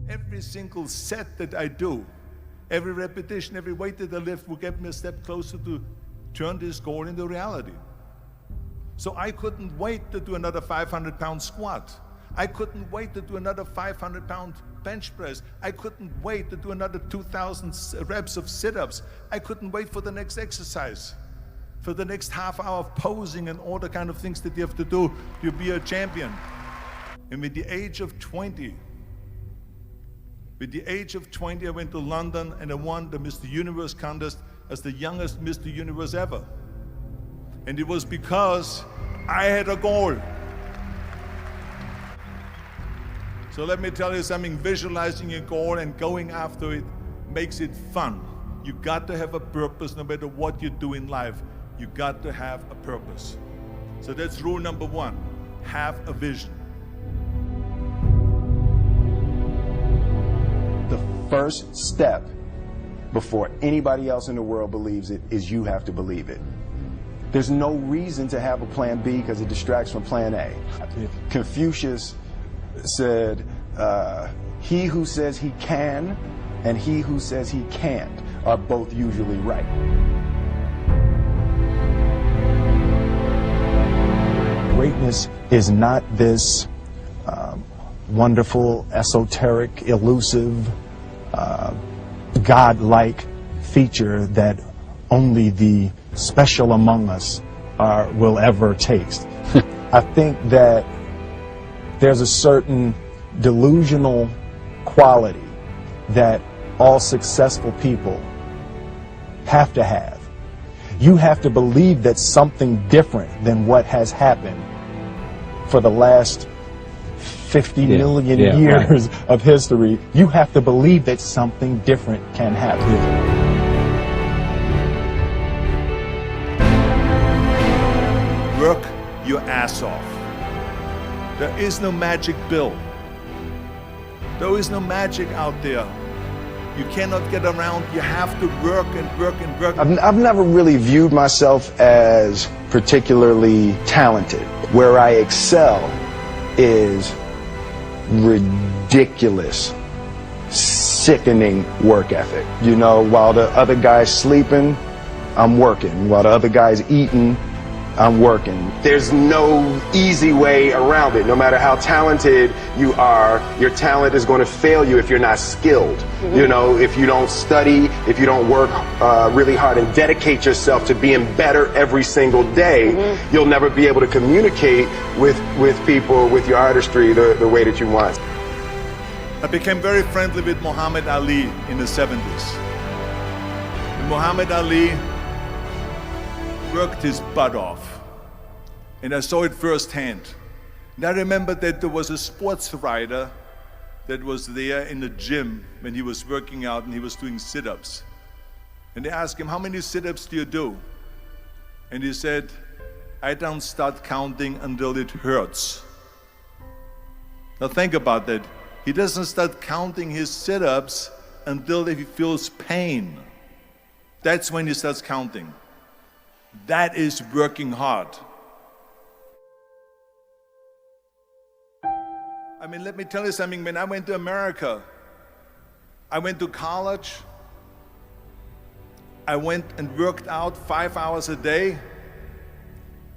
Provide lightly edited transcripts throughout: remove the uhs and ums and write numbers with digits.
Every single set that I do, every repetition, every weight that I lift will get me a step closer to turn this goal into reality. So I couldn't wait to do another 500-pound squat. I couldn't wait to do another 500-pound bench press. I couldn't wait to do another 2,000 reps of sit-ups. I couldn't wait for the next exercise, for the next half hour of posing and all the kind of things that you have to do to be a champion. And with the age of 20, I went to London and I won the Mr. Universe contest as the youngest Mr. Universe ever. And it was because I had a goal. So let me tell you something, visualizing your goal and going after it makes it fun. You got to have a purpose no matter what you do in life. You got to have a purpose. So that's rule number one, have a vision. The first step before anybody else in the world believes it is you have to believe it. There's no reason to have a plan B because it distracts from plan A. Confucius said, he who says he can and he who says he can't are both usually right. Greatness is not this wonderful, esoteric, elusive, God-like feature that only the special among us will ever taste. I think that there's a certain delusional quality that all successful people have to have. You have to believe that something different than what has happened for the last 50 million years of history. You have to believe that something different can happen. Work your ass off. There is no magic pill. There is no magic out there. You cannot get around. You have to work and work and work. I've never really viewed myself as particularly talented. Where I excel is ridiculous, sickening work ethic. You know, while the other guy's sleeping, I'm working. While the other guy's eating, I'm working. There's no easy way around it. No matter how talented you are, your talent is going to fail you if you're not skilled. You know, if you don't study, if you don't work really hard and dedicate yourself to being better every single day, you'll never be able to communicate with people, with your artistry, the way that you want. I became very friendly with Muhammad Ali in the 70s. And Muhammad Ali worked his butt off. And I saw it firsthand. And I remember that there was a sports writer that was there in the gym when he was working out and he was doing sit-ups. And they asked him, how many sit-ups do you do? And he said, I don't start counting until it hurts. Now think about that. He doesn't start counting his sit-ups until he feels pain. That's when he starts counting. That is working hard. I mean, let me tell you something. When I went to America, I went to college. I went and worked out 5 hours a day.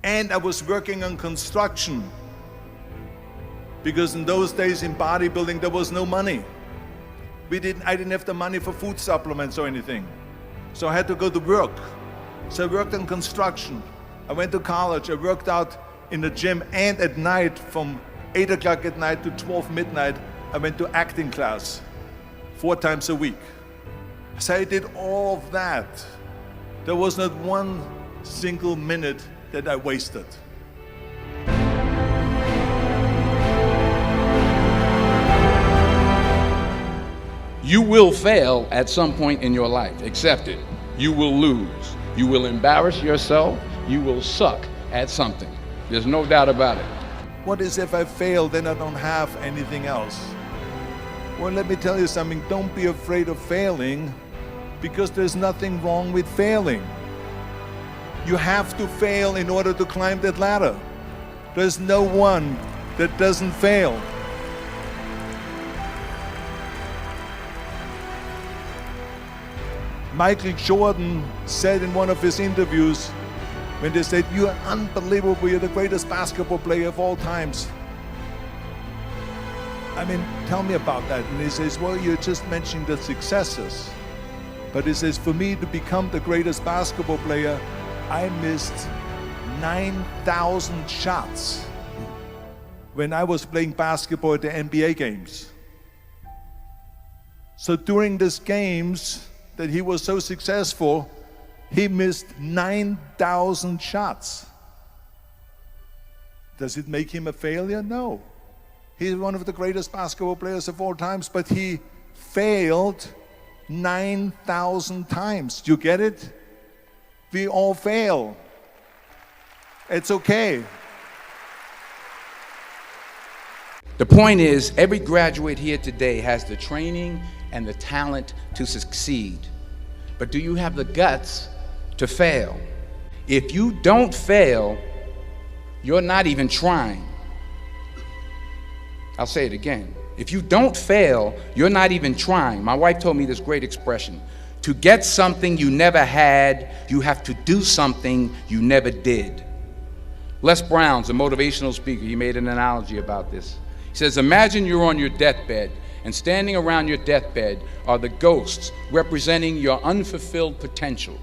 And I was working on construction. Because in those days in bodybuilding, there was no money. I didn't have the money for food supplements or anything. So I had to go to work. So I worked on construction. I went to college. I worked out in the gym, and at night from 8 o'clock at night to 12 midnight, I went to acting class 4 times a week. So I did all of that. There was not one single minute that I wasted. You will fail at some point in your life. Accept it. You will lose. You will embarrass yourself. You will suck at something. There's no doubt about it. What is if I fail, then I don't have anything else? Well, let me tell you something. Don't be afraid of failing, because there's nothing wrong with failing. You have to fail in order to climb that ladder. There's no one that doesn't fail. Michael Jordan said in one of his interviews, when they said, "You're unbelievable, you're the greatest basketball player of all times." I mean, tell me about that. And he says, "Well, you're just mentioning the successes." But he says, "For me to become the greatest basketball player, I missed 9,000 shots when I was playing basketball at the NBA games." So during these games that he was so successful, he missed 9,000 shots. Does it make him a failure? No. He's one of the greatest basketball players of all times, but he failed 9,000 times. Do you get it? We all fail. It's okay. The point is, every graduate here today has the training and the talent to succeed. But do you have the guts to fail? If you don't fail, you're not even trying. I'll say it again. If you don't fail, you're not even trying. My wife told me this great expression: to get something you never had, you have to do something you never did. Les Brown's a motivational speaker. He made an analogy about this. He says, imagine you're on your deathbed, and standing around your deathbed are the ghosts representing your unfulfilled potential.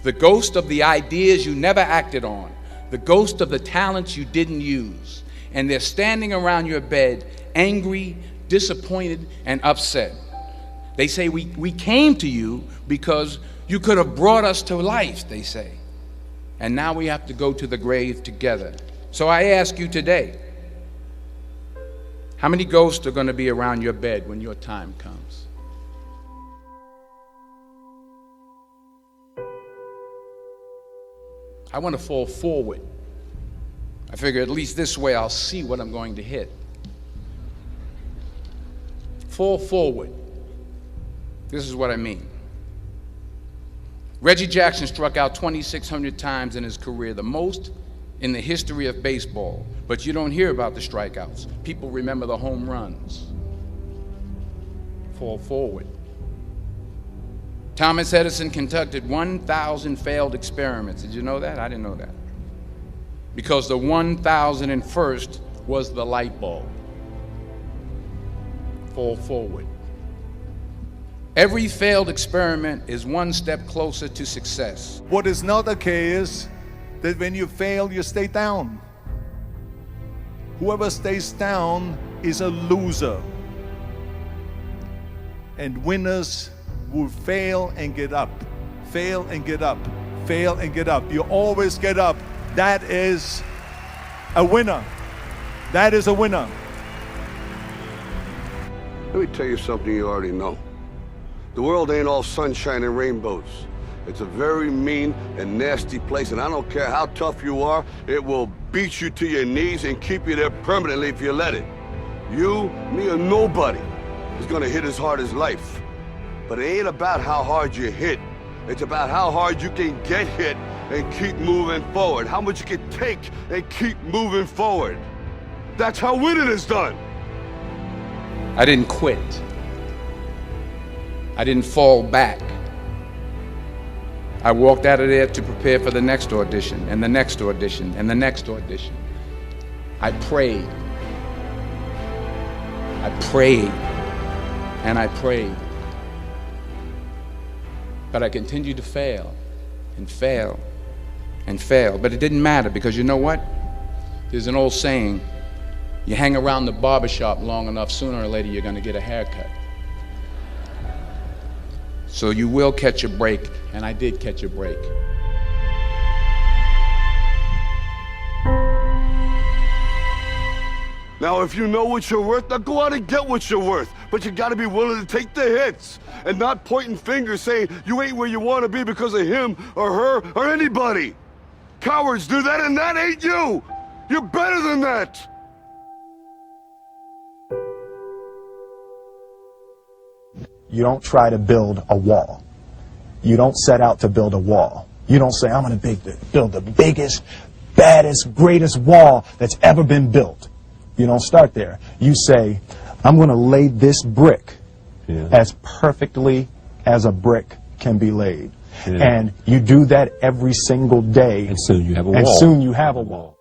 The ghost of the ideas you never acted on, the ghost of the talents you didn't use. And they're standing around your bed, angry, disappointed, and upset. They say, we came to you because you could have brought us to life, they say. And now we have to go to the grave together. So I ask you today, how many ghosts are going to be around your bed when your time comes? I want to fall forward. I figure at least this way I'll see what I'm going to hit. Fall forward. This is what I mean. Reggie Jackson struck out 2,600 times in his career, the most in the history of baseball. But you don't hear about the strikeouts. People remember the home runs. Fall forward. Thomas Edison conducted 1,000 failed experiments. Did you know that? I didn't know that. Because the 1,001st was the light bulb. Fall forward. Every failed experiment is one step closer to success. What is not okay is that when you fail, you stay down. Whoever stays down is a loser. And winners will fail and get up, fail and get up, fail and get up. You always get up. That is a winner. That is a winner. Let me tell you something you already know. The world ain't all sunshine and rainbows. It's a very mean and nasty place, and I don't care how tough you are, it will beat you to your knees and keep you there permanently if you let it. You, me, or nobody is gonna hit as hard as life. But it ain't about how hard you hit. It's about how hard you can get hit and keep moving forward. How much you can take and keep moving forward. That's how winning is done. I didn't quit. I didn't fall back. I walked out of there to prepare for the next audition, and the next audition, and the next audition. I prayed. I prayed. And I prayed. But I continued to fail, and fail, and fail. But it didn't matter, because you know what? There's an old saying, you hang around the barbershop long enough, sooner or later you're going to get a haircut. So you will catch a break, and I did catch a break. Now, if you know what you're worth, now go out and get what you're worth. But you gotta be willing to take the hits and not pointing fingers saying you ain't where you wanna be because of him or her or anybody. Cowards do that, and that ain't you. You're better than that. You don't try to build a wall. You don't set out to build a wall. You don't say, I'm going to build the biggest, baddest, greatest wall that's ever been built. You don't start there. You say, I'm going to lay this brick as perfectly as a brick can be laid. And you do that every single day. And soon you have a wall. And soon you have a wall.